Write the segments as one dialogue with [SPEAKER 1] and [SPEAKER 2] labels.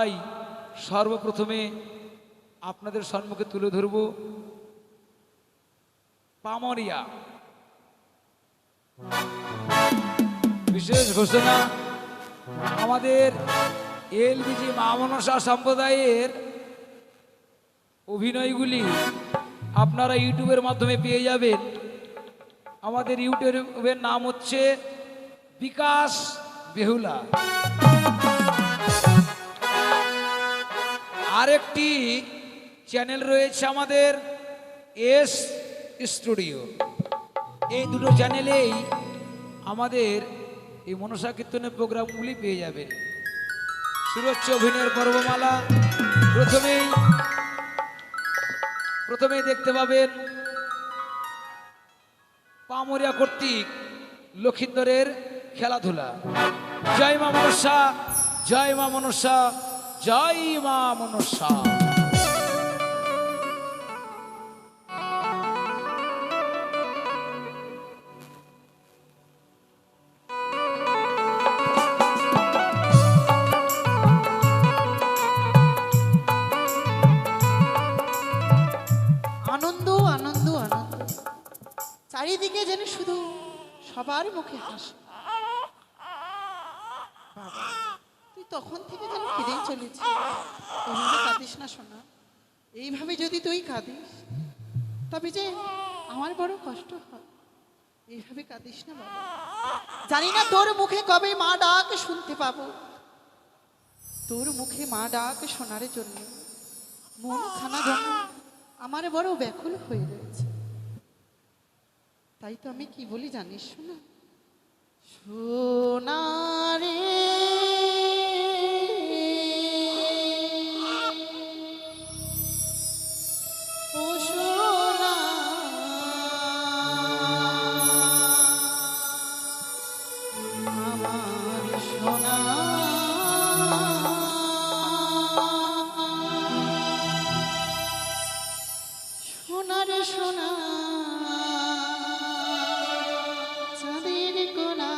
[SPEAKER 1] তাই সর্বপ্রথমে আপনাদের সম্মুখে তুলে ধরব পামরিয়া। বিশেষ ঘোষণা, আমাদের এলবিজি মা মনসা সম্প্রদায়ের অভিনয়গুলি আপনারা ইউটিউবের মাধ্যমে পেয়ে যাবেন। আমাদের ইউটিউবের নাম হচ্ছে বিকাশ বেহুলা। আরেকটি চ্যানেল রয়েছে আমাদের এস স্টুডিও। এই দুটো চ্যানেলেই আমাদের এই মনসা কীর্তনের প্রোগ্রামগুলি পেয়ে যাবেন। শুরু হচ্ছে অভিনয়ের পর্বমালা। প্রথমেই দেখতে পাবেন পামরিয়া কর্তৃক লক্ষিন্দরের খেলাধুলা। জয় মা মনসা, জয় মা মনসা, জয় মা মনসা।
[SPEAKER 2] আনন্দ আনন্দ আনন্দ, চারিদিকে যেন শুধু সবার মুখে হাসি। বাবা, তুই তখন থেকে যেন ফিরেই চলেছিস। এইভাবে কাঁদিস না সোনা, এইভাবে যদি তুই কাঁদিস তবে যে আমার বড় কষ্ট হয়। এইভাবে কাঁদিস না বাবা, জানি না তোর মুখে কবে মা ডাক শুনতে পাবো। তোর মুখে মা ডাক শোনার জন্য মন খানা যেন আমার বড় ব্যাকুল হয়ে রয়েছে। তাই তো আমি কি বলি জানিস শোনা, সোনা রে ও সোনা, আমার সোনা, সোনার সোনা চাঁদের কোনা,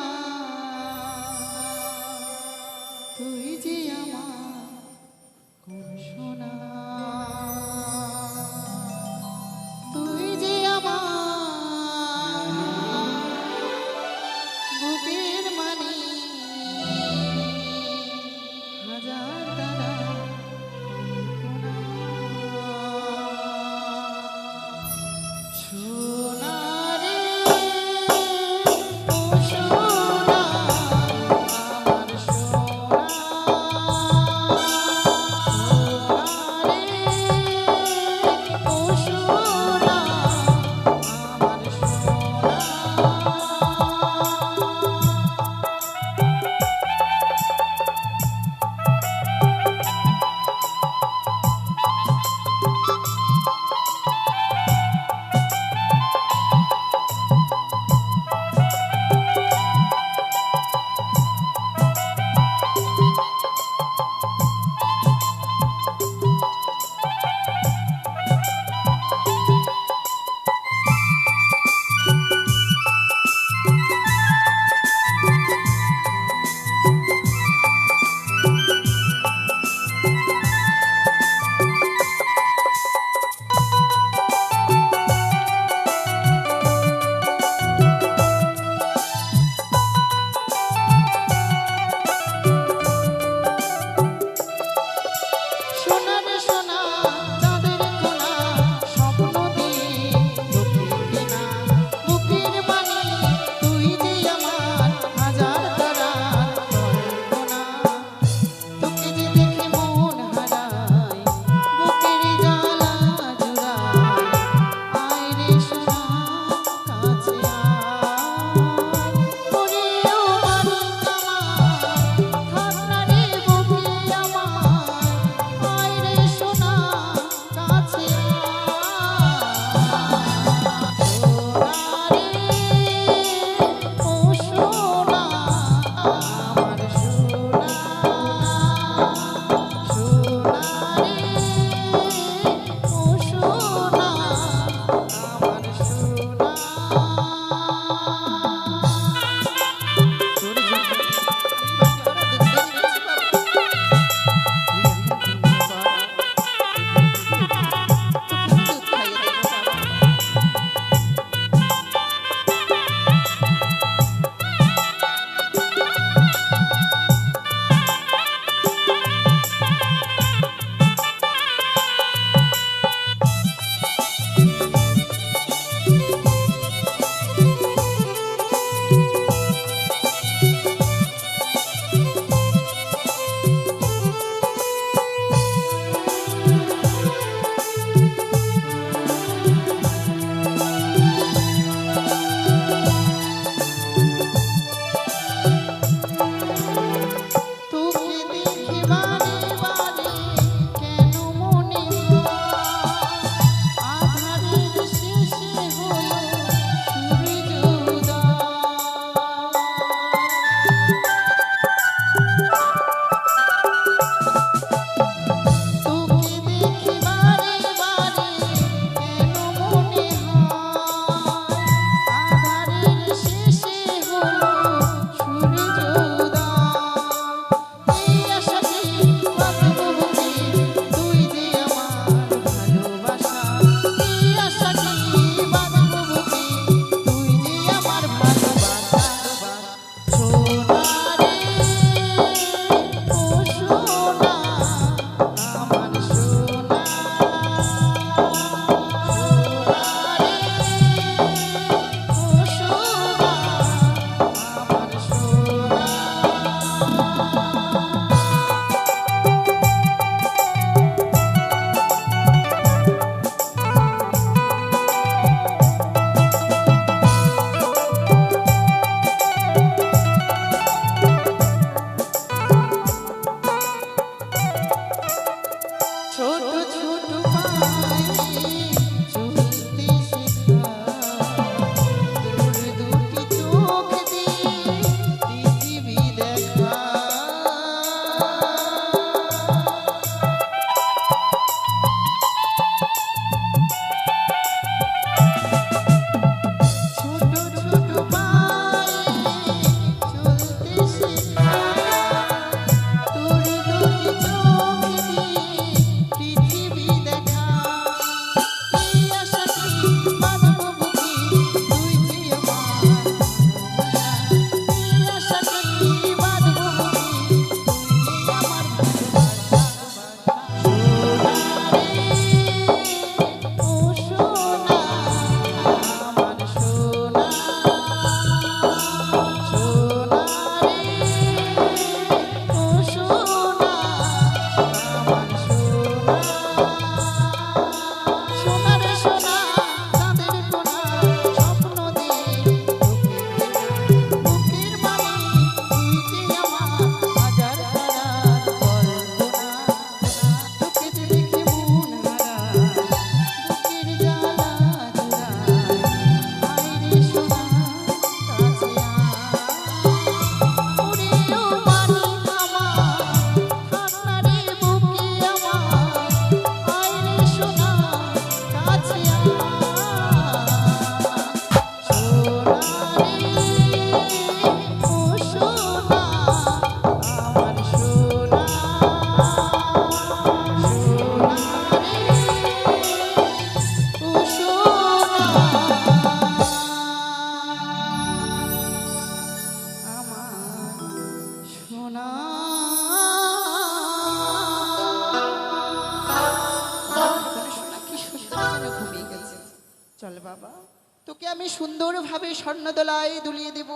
[SPEAKER 2] আমি সুন্দরভাবে স্বর্ণদোলায় দুলিয়ে দেব।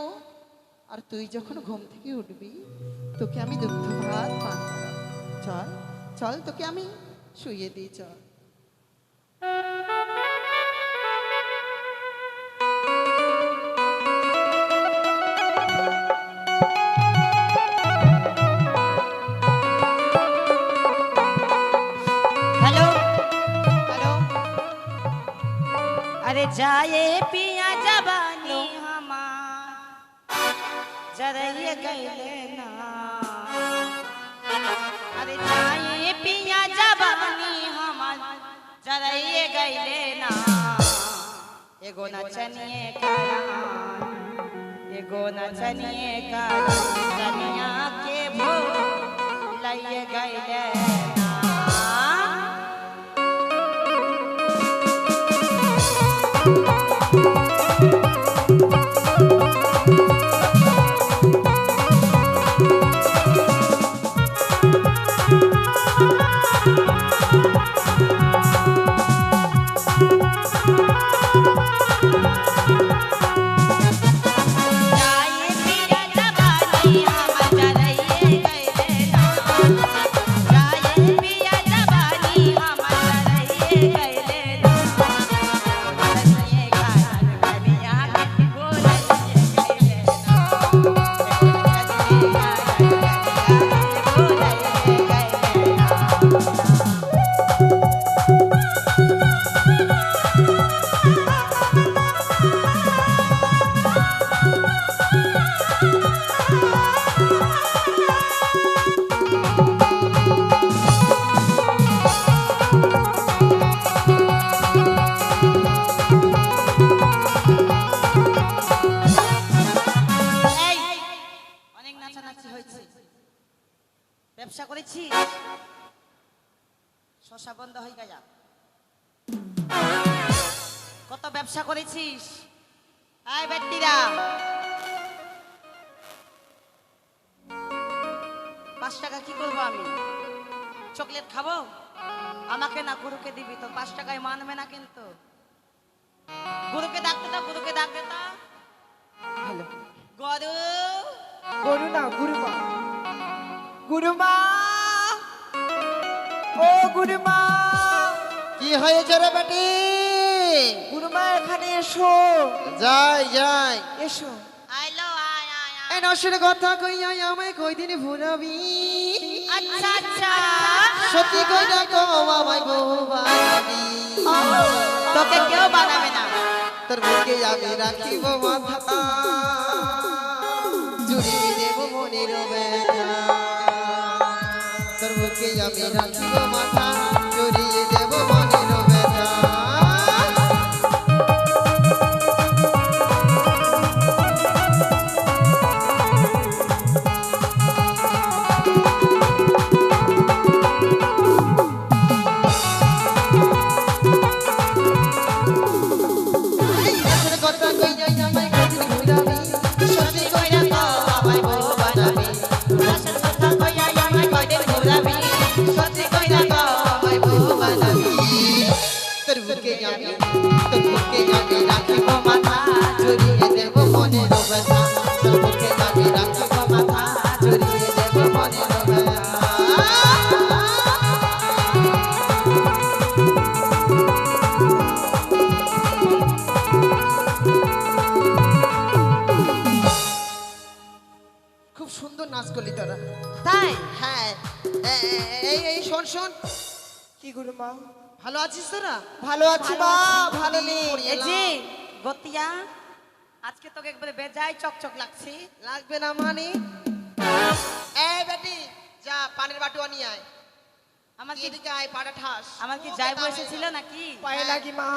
[SPEAKER 2] আর তুই যখন ঘুম থেকে উঠবি তোকে আমি দুগ্ধ ভাত পান করাবো। চল চল, তোকে আমি শুইয়ে দিই, চল।
[SPEAKER 3] हेलो हेलो अरे जाए पिया जबानी हमार जरइए गइले ना अरे जाए पिया जबानी हमार जरइए गइले ना एगो नचनिए का एगो नचनिए का कनिया के भो लइए गइले ना जाए पिया जबानी हम जरइए गइले ना जाए पिया जबानी हम जरइए गइले ना नचनिए गान कनिया के बोलइए गइले ना नचनिए गान कनिया के बोलइए गइले ना এই অনেক নাচানাচি হয়েছে ব্যবসা করেছি শশা বন্ধ হয়ে গেল কত ব্যবসা করেছিস এই ব্যক্তিরা 5 টাকা কি করবো আমি চকলেট খাবো আমাকে না গুরুকে দিবি তো 5 টাকায় মানবে না কিন্তু গুরুকে ডাকতে দাও গুরুকে ডাকতে দাও
[SPEAKER 2] হ্যালো,
[SPEAKER 3] গরু
[SPEAKER 2] গরু না, গুরুমা। গুরুমা, ও গুরুমা,
[SPEAKER 4] কি হয়েছে রে বেটি?
[SPEAKER 2] গুরুমা এখানে এসো,
[SPEAKER 4] যাই যাই।
[SPEAKER 2] এসো।
[SPEAKER 3] আইলো আয় আয় আয়।
[SPEAKER 2] এই নসের কথা কইয়া আমায় কয়দিন ভুলাবি?
[SPEAKER 3] আচ্ছা আচ্ছা
[SPEAKER 4] সত্যি কইরা তো আমায় বউ বানাবি।
[SPEAKER 3] তোকে কেউ বানাবে না
[SPEAKER 4] তোর বুকে আমি রাখিব মাথা, জুড়িয়ে দেব মনের ব্যথা। তোর বুকে আমি রাখিব মাথা, জুড়িয়ে দেব মনের ব্যথা। এই নসের কথা কইয়া আমায় কয়দিন ভুলাবি? সত্যি কইরা তো আমায় বউ বানাবি।
[SPEAKER 3] রাসের কথা কইয়া আমায় কয়দিন ঘুরাবি
[SPEAKER 4] সত্যি কইরা তো আমায় বউ বানাবি। তোর বুকে আমি রাখিব মাথা, জড়িয়ে দেব মনের ব্যথা। তোর বুকে আমি রাখিব মাথা, জড়িয়ে দেব মনের ব্যথা। খুব সুন্দর নাচ করলি তোরা।
[SPEAKER 3] তাই
[SPEAKER 4] হ্যাঁ, এই শোন শোন,
[SPEAKER 2] কি গুরুমা?
[SPEAKER 4] ভালো আছিস তোরা?
[SPEAKER 2] ভালো আছি মা, ভালো নেই।
[SPEAKER 3] এই যে গতিয়া আজকে তোকে একবারে বেজায় চকচক লাগছে
[SPEAKER 4] লাগবে না মানে? এই বেটি, যা পানির বাটুয়া নিয়ে আয়।
[SPEAKER 3] আমার কি
[SPEAKER 4] এদিকে আয়, পাটা ঠাস।
[SPEAKER 3] আমার কি যাইবো এসেছিল নাকি
[SPEAKER 2] পায়ে লাগি মা।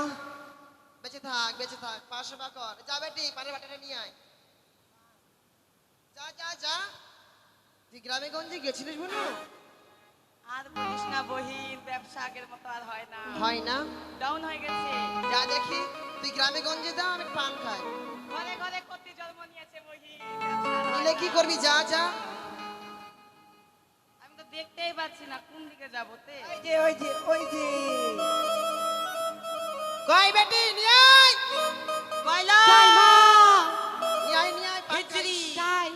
[SPEAKER 4] বেঁচে থাক, বেঁচে থাক, পাঁচ সেবা কর। যা বেটি, পানির বাটিটা নিয়ে আয়। যা যা যা। তুই গ্রামে গঞ্জে গেছিলিস বলো?
[SPEAKER 3] আর বলিস না বহিন ব্যবসা আগের মতো আর হয় না
[SPEAKER 4] হয় না?
[SPEAKER 3] ডাউন হয়ে গেছে
[SPEAKER 4] যা দেখি, তুই গ্রামে গঞ্জে যা, আমি পান খাই।
[SPEAKER 3] ঘরে ঘরে কত জন্ম নিয়েছে বহিন ব্যবসা আর হয়
[SPEAKER 4] নিলে কি
[SPEAKER 3] না।
[SPEAKER 4] করবি? যা যা।
[SPEAKER 3] আমি তো দেখতেই পাচ্ছি না কোন দিকে যাবো তে
[SPEAKER 2] ওই যে ওই যে ওই যে
[SPEAKER 4] কই বেটি, নিয়ে আয়।
[SPEAKER 3] কয়লা
[SPEAKER 2] যাই মা
[SPEAKER 4] নিয়ে আয় পান খাই।
[SPEAKER 3] খিচড়ি
[SPEAKER 2] যাই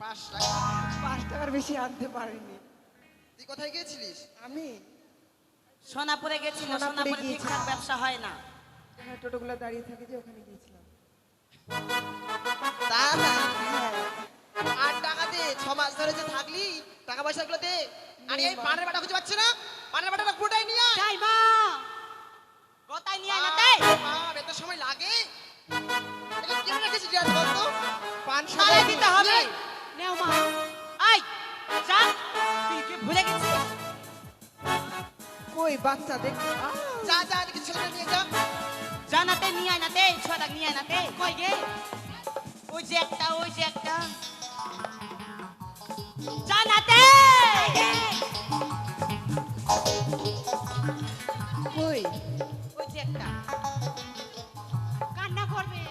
[SPEAKER 4] পাঁচ টাকা।
[SPEAKER 5] 5 টাকার বেশি আনতে পারিনি
[SPEAKER 4] তুই কোথায় গিয়েছিলিস?
[SPEAKER 5] আমি
[SPEAKER 3] সোনাপুরে গেছিল
[SPEAKER 5] সোনাপুরে
[SPEAKER 3] সোনাপুরে
[SPEAKER 5] গিয়েছিলাম।
[SPEAKER 3] ঠিকঠাক ব্যবসা হয় না
[SPEAKER 5] ওখানে টোটোগুলো দাঁড়িয়ে থাকে যে ওখানে গিয়েছিলাম
[SPEAKER 4] তা না,
[SPEAKER 5] হ্যাঁ
[SPEAKER 4] 8 টাকা দে, 6 মাস ধরে যে থাকলি টাকা পয়সাগুলো দে। আরে এই পানের বাটা খুঁজে পাচ্ছি না, পানের বাটাটা পুরোটাই নিয়ে আয়।
[SPEAKER 2] যাই মা
[SPEAKER 3] গোতায় নিয়ে আয় না তাই
[SPEAKER 4] মা, বেতার সময় লাগে। এটা কেন রেখেছিস রে, আজ বল তো?
[SPEAKER 5] পান
[SPEAKER 3] তাহলে
[SPEAKER 5] সাদা
[SPEAKER 3] দিতে হবে
[SPEAKER 2] নেও মা
[SPEAKER 3] আই যা তুই কি ভুলে গেছিস
[SPEAKER 5] কই বাচ্চা দেখ
[SPEAKER 4] যা যা, এদিকে ছেলেটা নিয়ে যা।
[SPEAKER 3] জানাতে নিয়ে আয় না তে ছোটা নিয়ে আয় না তে কই গে ওই যে একটা জানাতে
[SPEAKER 5] কই
[SPEAKER 3] ওই যে একটা
[SPEAKER 2] কান্না করবে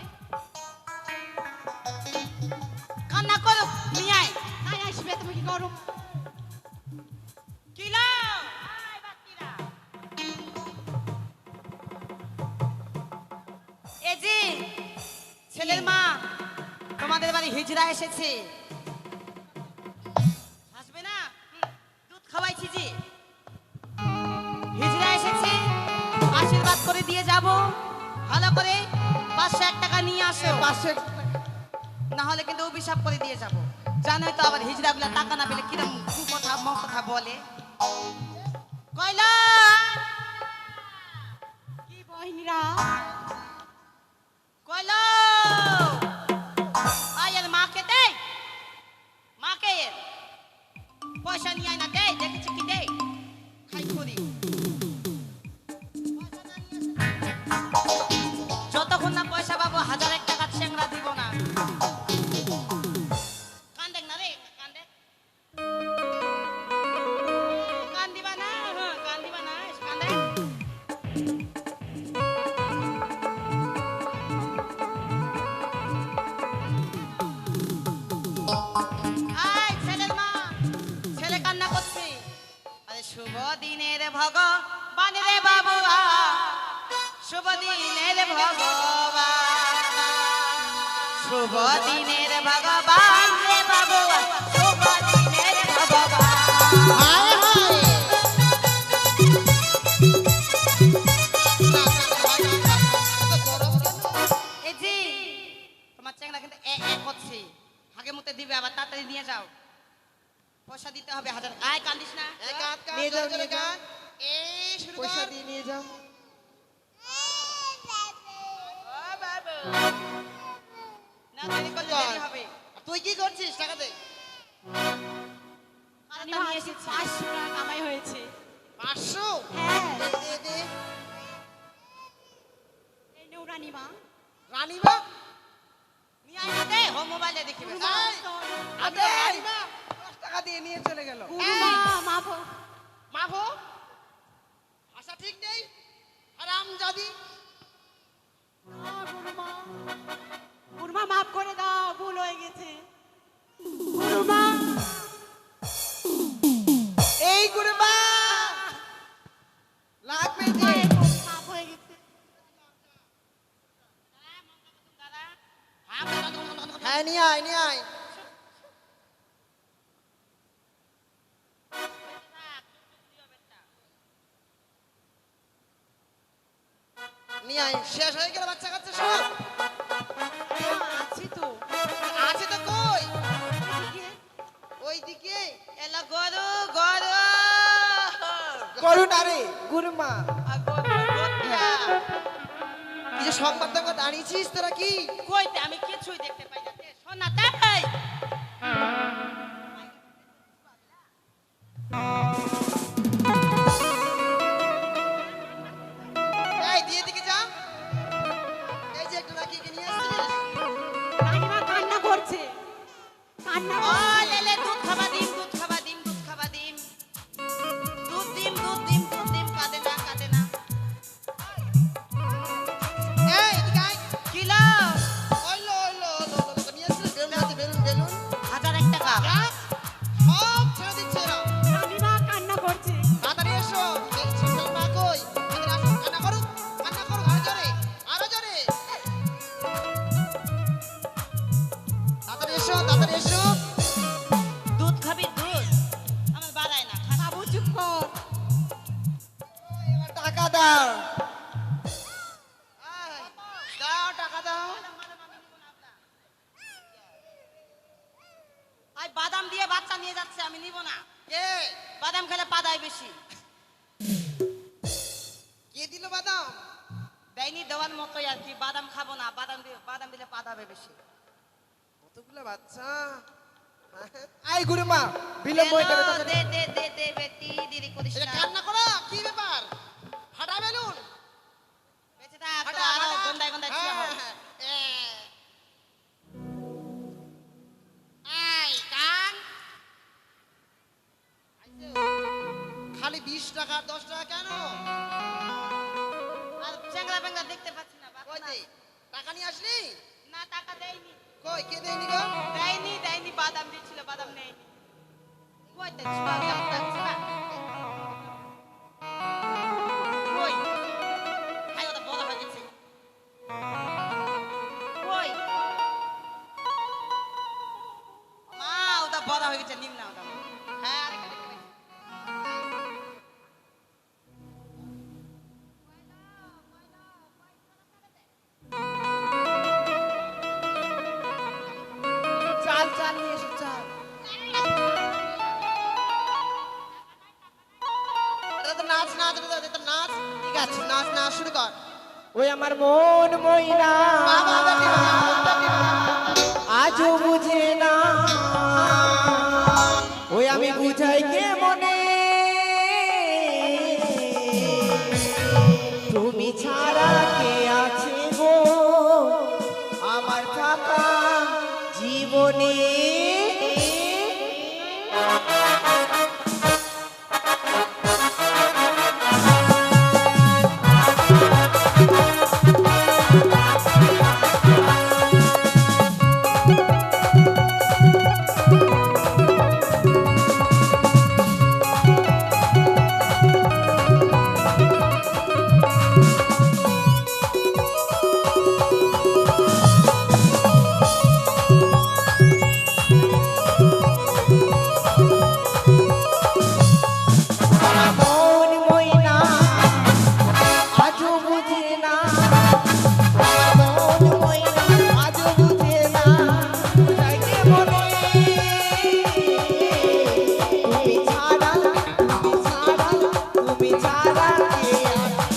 [SPEAKER 3] কান্না করো নিয়ে আয়
[SPEAKER 2] তাই আসবে তুমি কি করো
[SPEAKER 3] কিলো আয় বাকিরা এই যে ছেলের মা তোমাদের বাড়ি হিজড়া এসেছে হাসবে না দুধ খাওয়াইছি যে হিজড়া এসেছে আশীর্বাদ করে দিয়ে যাব ভালো করে 501 টাকা নিয়ে আসো
[SPEAKER 5] পাশে
[SPEAKER 3] না হলে কিন্তু অভিশাপ করে দিয়ে যাব জানোই তো আবার হিজড়াগুলা টাকা না পেলে কিরম কথা কথা বলে কয়লা
[SPEAKER 2] কি বহিনীরা
[SPEAKER 3] কয়লা আয়ের মাকে দে মাকে এর পয়সা নিয়ে আয় না দে দেখেছি কি দে খাই করি যতক্ষণ না পয়সা পাবো 1001 টাকা চেংড়া দিব না কান্দে না রে কান্দে কান্দিবা না কান্দিবা না কান্দে আয় ছেলের মা ছেলে কান্না করছে আরে শুভ দিনের ভগবান রে বাবুয়া শুভ দিনের ভগবান শুভ দিনের ভগবান রে বাবুয়া শুভ দিনের ভগবান
[SPEAKER 4] হায় হায়। এত গরম কেন?
[SPEAKER 3] এই জি তোমার চেংড়া কিন্তু করছে আগে মুতে দিবে আবার তাড়াতাড়ি নিয়ে যাও পয়সা দিতে হবে 1000 আয় কান্দিস না
[SPEAKER 4] এই কাঁদ, কাঁদ,
[SPEAKER 5] নিয়ে যাও,
[SPEAKER 4] জোরে জোরে
[SPEAKER 5] নিয়ে যাও।
[SPEAKER 4] কাঁদ। এই শুরু
[SPEAKER 5] পয়সা
[SPEAKER 4] কর।
[SPEAKER 5] দিয়ে নিয়ে যাও
[SPEAKER 3] না দেরি করলে দেরি হবে
[SPEAKER 4] তুই কি করছিস টাকা দে।
[SPEAKER 3] আরেকটা নিয়ে এসেছি
[SPEAKER 2] 500 টাকা কামাই হয়েছে
[SPEAKER 4] 500
[SPEAKER 2] হ্যাঁ
[SPEAKER 4] দে দে দে।
[SPEAKER 2] এই নেও রানীমা
[SPEAKER 4] রানীমা
[SPEAKER 3] নিয়ে আয় না দে হো মোবাইলে দেখিবে
[SPEAKER 4] এই, আবে রানীমা
[SPEAKER 5] 10 টাকা দিয়ে নিয়ে চলে গেল
[SPEAKER 2] গুরুমা মা
[SPEAKER 4] মাভো ভাষা ঠিক নেই আরাম জাদি।
[SPEAKER 2] গুরুমা গুরুমা মাফ করে দাও ভুল হয়ে গেছে গুরুমা
[SPEAKER 5] এই গুরুমা লাগবে যে
[SPEAKER 2] মায়ের খুব পাপ হয়ে গেছে
[SPEAKER 4] হ্যাঁ নিয়ে আয় নিয়ে আয়। নিয়ে আয়, শেষ হয়ে গেল বাচ্চা কাচ্চা সব।
[SPEAKER 2] আছি তো
[SPEAKER 4] আছে তো কই?
[SPEAKER 2] এদিকে
[SPEAKER 4] ওইদিকে।
[SPEAKER 3] এলা গরু গরু
[SPEAKER 5] করুন আরে গুরুমা
[SPEAKER 4] কি যে সংবাদ দেখো দাঁড়িয়েছিস তোরা কি?
[SPEAKER 3] কইতে আমি কিছুই দেখতে পাই না শোন না তাই
[SPEAKER 4] এই দিয়ে দিকে যা। এই যে একটা রাখিকে নিয়ে আসছিস।
[SPEAKER 2] রানীমা কান্না করছে কান্না
[SPEAKER 3] ও
[SPEAKER 2] করছে
[SPEAKER 3] লেলে দুধ খাবা দিম দুধ খাবা দিম দুধ খাবা দিম দুধ দিম দুধ দিম দুধ দিম কাঁদে না
[SPEAKER 4] এই এদিকে আয়।
[SPEAKER 3] কিলো
[SPEAKER 4] ওইলো নিয়ে আসছিস বেরোন হাতে
[SPEAKER 5] টাকা দাও।
[SPEAKER 4] দাও টাকা দাও।
[SPEAKER 3] আই বাদাম দিয়ে বাচ্চা নিয়ে যাচ্ছে, আমি নিব না।
[SPEAKER 4] কে
[SPEAKER 3] বাদাম খেলে পাদায় বেশি।
[SPEAKER 4] কে দিল বাদাম?
[SPEAKER 3] দেয়নি, দেওয়ার মতোই আর কি। বাদাম খাবো না, বাদাম দিলে পাদাবে বেশি।
[SPEAKER 4] কতগুলো বাচ্চা।
[SPEAKER 5] আই গুরুমা বিলম্ব হয়ে যাবে তাড়াতাড়ি।
[SPEAKER 3] দে দে দে দে বেটি, দেরি করিস
[SPEAKER 4] এটা
[SPEAKER 3] না।
[SPEAKER 4] কান্না করো, কি ব্যাপার? ফাটা বেলুন।
[SPEAKER 3] বেঁচে থাক,
[SPEAKER 4] ফাটা,
[SPEAKER 3] তো আরো
[SPEAKER 4] ফাটা।
[SPEAKER 3] গন্ধায় গন্ধায় ছিঁড়া
[SPEAKER 4] হ্যাঁ,
[SPEAKER 3] হোক।
[SPEAKER 4] হ্যাঁ, হ্যাঁ।
[SPEAKER 3] এই কান,
[SPEAKER 4] খালি 20 টাকা 10 টাকা কেন?
[SPEAKER 3] আর চেংড়া বেংড়া দেখতে পাচ্ছি না, বাপ
[SPEAKER 4] কই
[SPEAKER 3] না।
[SPEAKER 4] দে? টাকা নিয়ে আসলি?
[SPEAKER 3] না, টাকা দেয়নি।
[SPEAKER 4] কই কে দেয়নি গো?
[SPEAKER 3] দেয়নি, বাদাম দিচ্ছিল, বাদাম নেয়নি। কই তে ছোড়া যাচ্ছে ছোড়া। কই? হাই, ওটা বড় হয়ে গেছে। কই? মা, ওটা বড় হয়ে গেছে, নিন না ওটা। হ্যাঁ, আরেকটা দেখতে পাচ্ছি।
[SPEAKER 5] চাল চাল নিয়ে এসো চাল।
[SPEAKER 4] এটা তো নাচ নাচ এটা তো নাচ। ঠিক আছে নাচ নাচ শুরু কর।
[SPEAKER 5] ওই আমার মন মইনা
[SPEAKER 4] বাবা বেটি বাবা।
[SPEAKER 5] আজও বুঝে না, ওই আমি বুঝাই কে মনে, তুমি ছাড়া কে আছে গো আমার থাকা জীবনে। মন মইনা আজও বুঝে না, মন মইনা আজও বুঝে না, বুঝাই কে মনে, তুমি ছাড়া তুমি ছাড়া কে আছে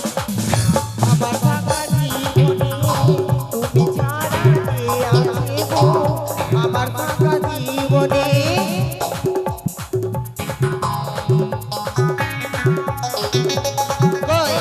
[SPEAKER 5] আমার থাকা জীবনে, তুমি ছাড়া কে আছে গো আমার থাকা জীবনে।
[SPEAKER 4] কই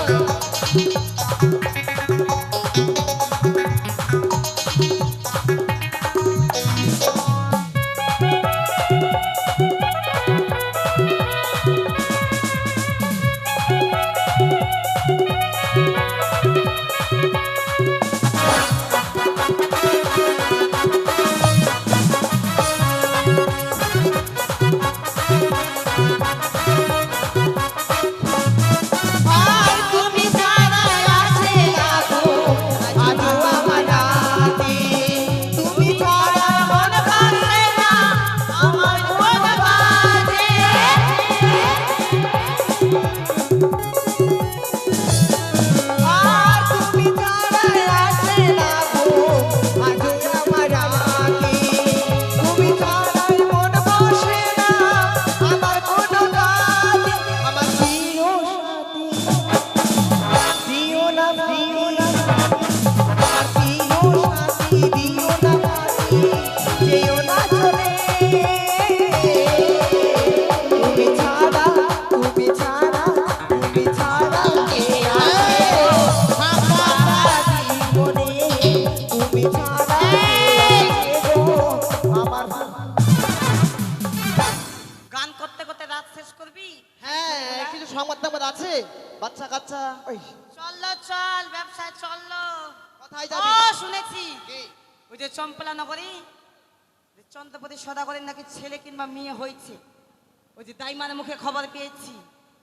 [SPEAKER 5] আর তুমি ছাড়া আছে না গো আজও আমার রাতে, তুমি ছাড়া মন বাজে না আমার মন বাজে। আর তুমি ছাড়া আছে না গো আজও আমার রাতে, তুমি ছাড়াই মন বসে না আমার কোনো কাজে। আমার প্রিয় সাথী দিও না আমার প্রিয় সাথী দিও না ফাঁকি, যেও না চলে, তুমি ছাড়া কে আছে আমার জীবনে, তুমি ছাড়া কে আছে গো আমার।
[SPEAKER 3] গান করতে করতে রাত শেষ করবি?
[SPEAKER 4] হ্যাঁ কিছু সংবাদ টাবাদ আছে বাচ্চা কাচ্চা।
[SPEAKER 5] ওই
[SPEAKER 3] চললো, চল ব্যবসায় চললো।
[SPEAKER 4] কোথায়
[SPEAKER 3] ও
[SPEAKER 4] যাবি?
[SPEAKER 3] শুনেছি,
[SPEAKER 4] কি?
[SPEAKER 3] ওই যে চম্পলা নগরী, যে চন্দ্রপতি সদাগরের নাকি ছেলে কিংবা মেয়ে হয়েছে। ওই যে দাইমার মুখে খবর পেয়েছি।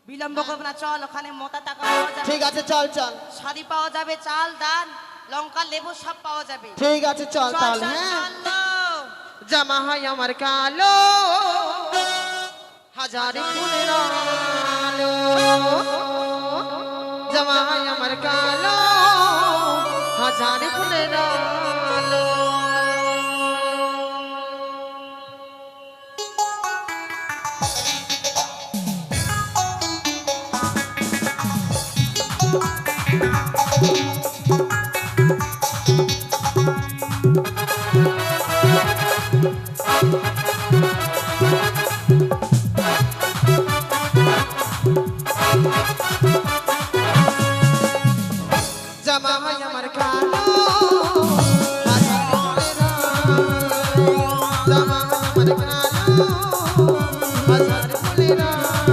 [SPEAKER 3] বিলম্ব করবো না, চল, ওখানে মোটা টাকা পাওয়া যাবে,
[SPEAKER 4] ঠিক আছে চল চল।
[SPEAKER 3] শাড়ি পাওয়া যাবে, চাল ডাল লঙ্কা লেবু সব পাওয়া যাবে।
[SPEAKER 4] ঠিক আছে চল
[SPEAKER 3] চল
[SPEAKER 4] তাহলে।
[SPEAKER 3] চল
[SPEAKER 4] হ্যাঁ
[SPEAKER 3] চলো।
[SPEAKER 4] জামা হয় আমার কালো, হাজার ফুলের আলো, জামা হাজার ফুলের আলো জামাই আমার কালো হাজার ফুলের আলো জামাই আমার কালো হাজার ফুলের আলো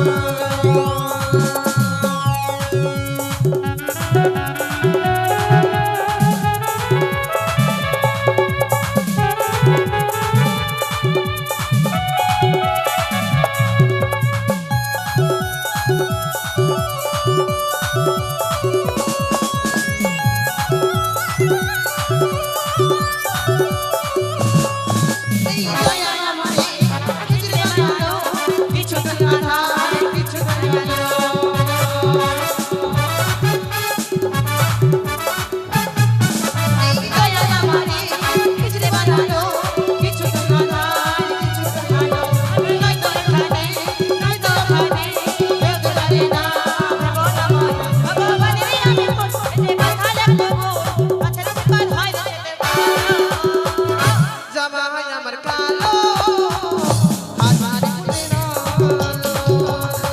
[SPEAKER 4] এই দয়া আমারে হিজড়ে বানালো কিছু তো আধার কিছু তো আলো এই দয়া আমারে হিজড়ে বানালো কিছু তো আধার কিছু তো আলো আমি নয় তো খানে বেদলারে না
[SPEAKER 3] ভগবানের আমি করতে যে কথা লাগলো আচ্ছা কাল হয় না
[SPEAKER 4] জামাই আমার কালো হাজার ফুলের আলো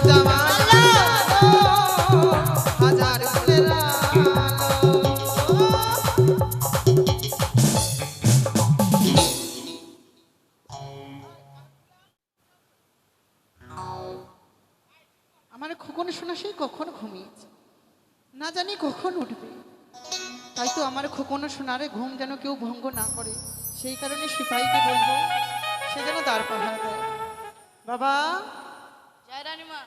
[SPEAKER 4] জামাই কালো হাজার ফুলের আলো
[SPEAKER 2] আমার খোকন শোনা সেই কখন ঘুমিয়েছে, না জানি কখন উঠবে। তাই তো আমার খোকন শোনারে ঘুম যেন কেউ ভঙ্গ না করে, সেই কারণে সিপাহীকে বলবো সে যেন দ্বার পাহারা দেয়। বাবা,
[SPEAKER 3] জয় রানীমা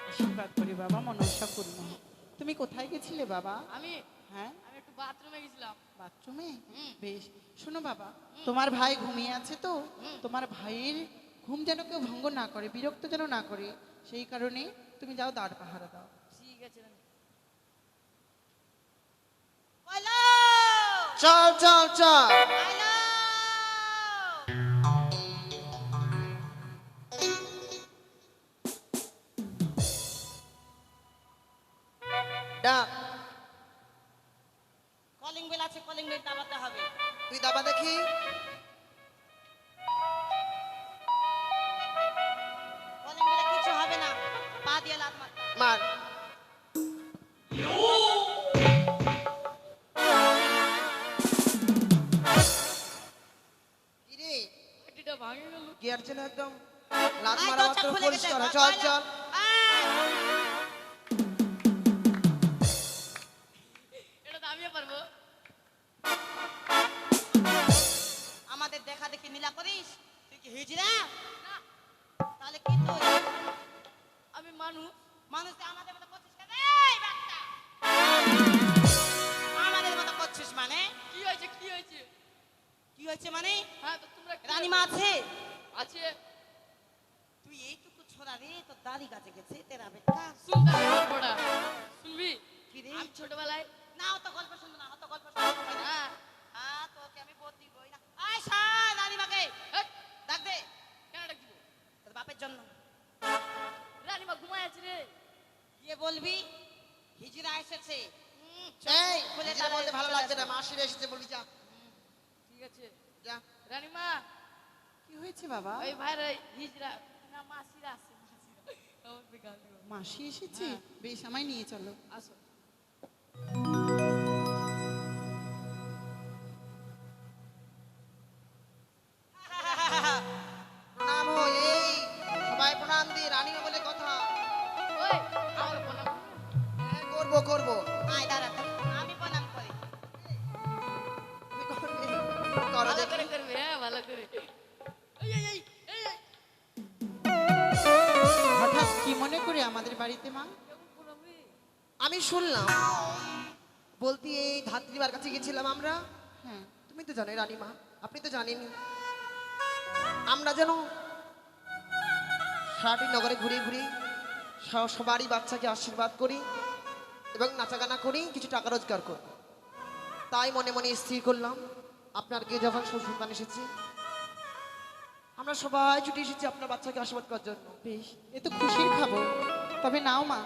[SPEAKER 2] আশীর্বাদ করি বাবা, মনসা পূর্ণ হোক। তুমি কোথায় গেছিলে বাবা?
[SPEAKER 3] আমি
[SPEAKER 2] হ্যাঁ,
[SPEAKER 3] আমি একটু বাথরুমে গেছিলাম।
[SPEAKER 2] বাথরুমে? বেশ। শোনো বাবা, তোমার ভাই ঘুমিয়ে আছে তো, তোমার ভাইয়ের ঘুম যেন কেউ ভঙ্গ না করে, বিরক্ত যেন না করে, সেই কারণে তুমি যাও দ্বার পাহারা দাও।
[SPEAKER 3] ঠিক আছে রানী। বলো
[SPEAKER 4] চল চল চল
[SPEAKER 3] বলো
[SPEAKER 4] ডাক
[SPEAKER 3] কলিং বেল আছে, কলিং বেল দাবাতে হবে।
[SPEAKER 4] তুই দাবা দেখি
[SPEAKER 3] কলিং বেলে কিছু হবে না, পা দিয়ে লাত মারতে হবে।
[SPEAKER 4] মার কিরে
[SPEAKER 3] এটিটা ভাঙে গেল।
[SPEAKER 4] গিয়ার ছিল একদম লাত
[SPEAKER 3] আয়,
[SPEAKER 4] মারা
[SPEAKER 3] দরজা
[SPEAKER 4] মাত্র
[SPEAKER 3] খুলে গেছে,
[SPEAKER 4] পরিষ্কার হয়।
[SPEAKER 3] বলো।
[SPEAKER 4] চল চল
[SPEAKER 3] আয়। এটা তো আমিও পারবো। আমাদের দেখা দেখি নীলা করিস, তুই কি হিজড়া? না। তাহলে কি তুই? আমি মানুষ। মানুষ তো আমাদের মতো করছিস কেন? এই বাচ্চা! আমাদের মতো করছিস মানে?
[SPEAKER 6] কি হয়েছে কি হয়েছে?
[SPEAKER 3] কি হয়েছে মানে?
[SPEAKER 6] হ্যাঁ তো তোমরা কি
[SPEAKER 3] রানীমা আছে?
[SPEAKER 6] আছে?
[SPEAKER 3] তুই এইটুকু ছোড়া রে, তোর দাড়ি গাছে গেছে তেরা বেটা।
[SPEAKER 6] শুনতে গল্পটা শুনবি?
[SPEAKER 3] কি রে?
[SPEAKER 6] আমি ছোটবেলায়
[SPEAKER 3] না অত গল্প শুনবো না, অত গল্প শুনবো না।
[SPEAKER 6] হ্যাঁ
[SPEAKER 3] হ্যাঁ, তোকে আমি বোধ দিবই না। আয় শান, রানীমাকে
[SPEAKER 6] এই,
[SPEAKER 3] ডাক দে।
[SPEAKER 6] কেন ডাকবো?
[SPEAKER 3] তোর বাপের জন্য
[SPEAKER 6] রানীমা ঘুমায় আছে রে।
[SPEAKER 3] গিয়ে বলবি হিজড়া এসেছে।
[SPEAKER 4] এই
[SPEAKER 3] খুলে
[SPEAKER 4] নিজে
[SPEAKER 3] তারা
[SPEAKER 4] বলতে ভালো
[SPEAKER 3] চলে
[SPEAKER 4] লাগছে না,
[SPEAKER 3] আসবে।
[SPEAKER 4] মাসির এসেছে বলি যা
[SPEAKER 6] ঠিক আছে
[SPEAKER 4] যা
[SPEAKER 6] রানীমা,
[SPEAKER 2] কি হয়েছে বাবা?
[SPEAKER 6] ওই ভাইয়ের ওই হিজড়া না মাসিরা আছে, মাসিরা আমার বেকার নেই।
[SPEAKER 2] মাসি এসেছে? বেশ, আমায় নিয়ে চলো।
[SPEAKER 6] আসো।
[SPEAKER 4] প্রণাম হো এই সবাই প্রণাম দি রানীমা বলে কথা
[SPEAKER 6] ওই আমার বলা
[SPEAKER 4] হ্যাঁ, করবো করবো
[SPEAKER 3] আয় দাঁড়া, আমি প্রণাম করি।
[SPEAKER 4] তুমি করবে করো
[SPEAKER 6] ভালো
[SPEAKER 4] দেখি
[SPEAKER 6] করে করবে, হ্যাঁ ভালো করে। এই এই এই এই এই,
[SPEAKER 2] হঠাৎ কি মনে করে আমাদের বাড়িতে মা?
[SPEAKER 6] কেমন প্রণামে?
[SPEAKER 4] আমি শুনলাম বলতি এই ধাত্রীবার কাছে গেছিলাম আমরা।
[SPEAKER 2] হ্যাঁ,
[SPEAKER 4] তুমি তো জানো রানীমা, আপনি তো জানেনই আমরা যেন সারাটি নগরে ঘুরে ঘুরে সবারই বাচ্চাকে আশীর্বাদ করি এবং নাচাগানা করি, কিছু টাকা রোজগার করি। তাই মনে মনে স্থির করলাম আপনার কে যখন সন্তান এসেছে, আমরা সবাই ছুটে এসেছি আপনার বাচ্চাকে আশীর্বাদ করার জন্য।
[SPEAKER 2] বেশ, এ তো খুশির খবর। তবে নাও মা,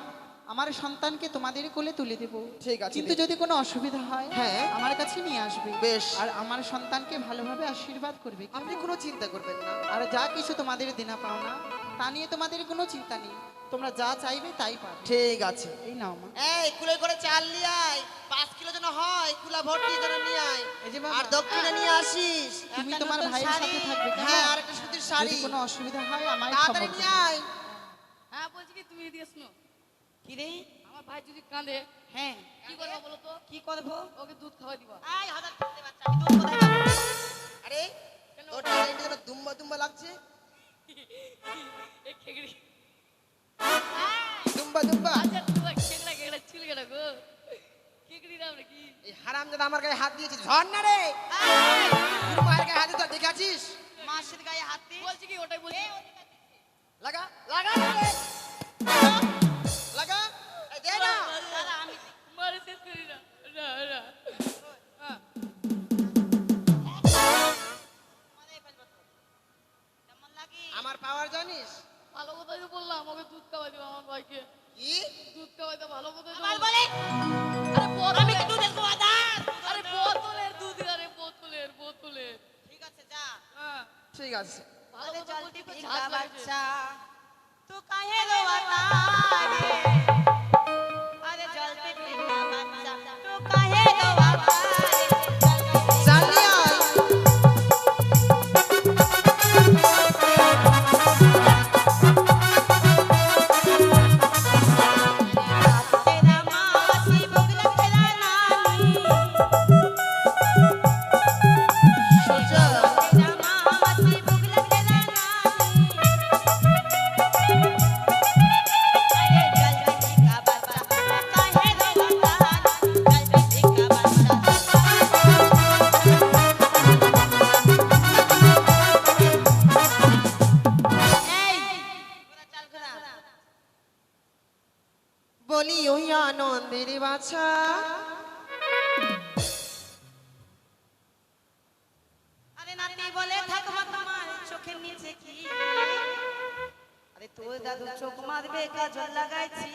[SPEAKER 2] আমার সন্তানকে তোমাদের কোলে তুলে দেব।
[SPEAKER 4] ঠিক আছে,
[SPEAKER 2] কিন্তু যদি কোনো অসুবিধা হয়,
[SPEAKER 4] হ্যাঁ।
[SPEAKER 2] আমার কাছে নিয়ে আসবে।
[SPEAKER 4] বেশ।
[SPEAKER 2] আর আমার সন্তানকে ভালোভাবে আশীর্বাদ করবে।
[SPEAKER 4] আপনি কোনো চিন্তা করবেন না।
[SPEAKER 2] আর যা কিছু তোমাদের দেনা পাওনা, তা নিয়ে তোমাদের কোনো চিন্তা নেই। তোমরা যা চাইবে তাই পাবে।
[SPEAKER 4] ঠিক আছে।
[SPEAKER 2] এই নাও মা।
[SPEAKER 4] এই কুলে করে চাল নিয়ে আয়, 5 কিলো যেন হয়, কুলা ভর্তি যেন নিয়ে আয়।
[SPEAKER 2] এই যে বাবা।
[SPEAKER 4] আর দক্ষিণে নিয়ে আসিস।
[SPEAKER 2] তুমি
[SPEAKER 3] একটা
[SPEAKER 2] তোমার
[SPEAKER 3] নতুন
[SPEAKER 2] ভাইয়ের
[SPEAKER 3] শাড়ি।
[SPEAKER 2] সাথে থাকবে কেমন?
[SPEAKER 4] হ্যাঁ, আর একটা সুতির শাড়ি।
[SPEAKER 2] যদি কোনো অসুবিধা হয় আমায়
[SPEAKER 4] তাড়াতাড়ি
[SPEAKER 2] খবর
[SPEAKER 4] নিয়ে
[SPEAKER 2] দিও।
[SPEAKER 4] আয়।
[SPEAKER 6] হ্যাঁ বলছি কি তুমি দিয়ে শোনো,
[SPEAKER 3] কি রে?
[SPEAKER 6] আমার ভাই যদি কাঁদে
[SPEAKER 3] হ্যাঁ,
[SPEAKER 6] কি করবো বলো তো?
[SPEAKER 3] কি করবো?
[SPEAKER 6] ওকে দুধ খাওয়াই দিবা।
[SPEAKER 3] আয় হাজার টাকা বাচ্চা, আমি দুধ কোথায় পাবো?
[SPEAKER 4] আরে
[SPEAKER 6] কেন?
[SPEAKER 4] তোর টাইমটা যেন দুম্বা দুম্বা লাগছে।
[SPEAKER 6] এই খেগড়ি
[SPEAKER 4] দুম্বা দুম্বা।
[SPEAKER 6] আচ্ছা তোমার খেগড়া খেগড়া ছিল কেন গো? খেগড়ি নাম নাকি?
[SPEAKER 4] এই হারামজাদা আমার গায়ে হাত দিয়েছে, ঝড় না রে। তোর মায়ের গায়ে হাত দিতে দেখেছিস?
[SPEAKER 3] মাসের গায়ে হাত দিস?
[SPEAKER 6] বলছি কি ওটাই বলছি।
[SPEAKER 4] লাগা লাগা না রে। লাগা। এই দে না।
[SPEAKER 3] দাদা, আমি
[SPEAKER 6] মারে শেষ করি না। না না হ্যাঁ
[SPEAKER 3] তোমাদের ফেলবো তো। কেমন লাগে?
[SPEAKER 4] আমার পাওয়ার জানিস
[SPEAKER 6] ভালো কথাই তো বললাম, ওকে দুধ খাওয়াই দিবা আমার ভাইকে।
[SPEAKER 4] কি?
[SPEAKER 6] দুধ খাওয়াই দাও, ভালো কথাই তো
[SPEAKER 3] আবার
[SPEAKER 6] বললাম।
[SPEAKER 3] বলে,
[SPEAKER 6] আরে বোতলে-
[SPEAKER 3] আমি কি দুধের গোয়াদার?
[SPEAKER 6] আরে বোতলের দুধ, আরে বোতলের।
[SPEAKER 3] ঠিক আছে, যা।
[SPEAKER 6] হ্যাঁ
[SPEAKER 4] ঠিক আছে।
[SPEAKER 6] ভালো
[SPEAKER 3] अरे
[SPEAKER 6] কথা
[SPEAKER 3] चल
[SPEAKER 6] বলছি তো
[SPEAKER 3] टिका
[SPEAKER 6] ঝাঁজ লাগছে।
[SPEAKER 3] बच्चा तू काहे रोता रे अरे चल टिका बच्चा तू काहे रोता रे
[SPEAKER 4] চাল নিয়ে আয়।
[SPEAKER 3] तेरा मासी बुगला तेरा नानी
[SPEAKER 4] সূর্য।
[SPEAKER 3] तेरा मासी बुगला तेरा नानी अरे चल टिका बच्चा तू काहे रोता रे चल टिका बच्चा
[SPEAKER 4] বলি ওই আনন্দের বাছা,
[SPEAKER 3] আরে নাতি বলে থাকবা তোমার চোখের নিচে কি আরে তোর দাদু চোখ মারবে কাজল লাগাইছি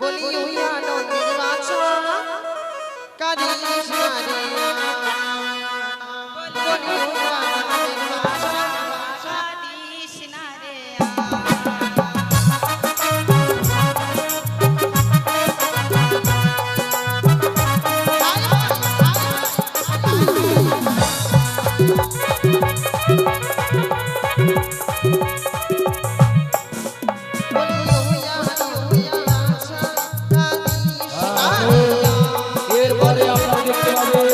[SPEAKER 4] বলি ওই আনন্দের বাছা, কাঁদিস না রে। বলি ওই আনন্দের বাছা,
[SPEAKER 3] সাদিস না রে
[SPEAKER 4] বলি ওই আনন্দের বাছা, কাঁদিস না রে।
[SPEAKER 1] এরপরে আপনারা দেখতে পাবেন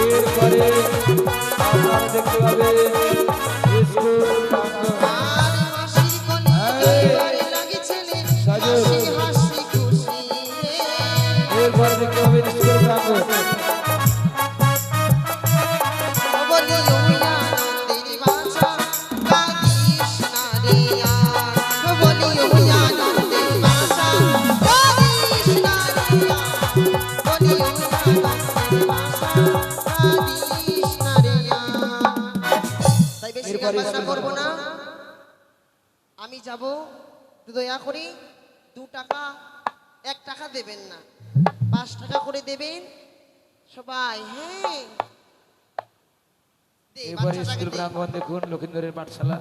[SPEAKER 1] এরপরে আপনারা দেখতে পাবেন স্কুল প্রাঙ্গণ।
[SPEAKER 4] আর মাসির কোলে এবারে লাগেছেলে, হাসি হাসি খুশি রে।
[SPEAKER 1] এরপরে দেখতে পাবেন স্কুল প্রাঙ্গণ।
[SPEAKER 4] বলি ওই আনন্দের বাছা, কাঁদিস না রে আর। বলি ওই আনন্দের বাছা, কাঁদিস না রে আর। বলি ওই আনন্দের বাছা, কাঁদিস না রে আর। তাই বেশি
[SPEAKER 1] এরপরে
[SPEAKER 4] গান
[SPEAKER 1] স্কুল
[SPEAKER 4] করবো না।
[SPEAKER 1] প্রাঙ্গণ।
[SPEAKER 4] আমি যাব, দয়া করে 2 টাকা 1 টাকা দেবেন না, 5 টাকা করে দেবেন সবাই। হ্যাঁ দে,
[SPEAKER 1] এরপরে
[SPEAKER 4] বাচ্চাটাকে
[SPEAKER 1] স্কুল
[SPEAKER 4] দে।
[SPEAKER 1] প্রাঙ্গণ দেখুন লক্ষিন্দরের পাঠশালা।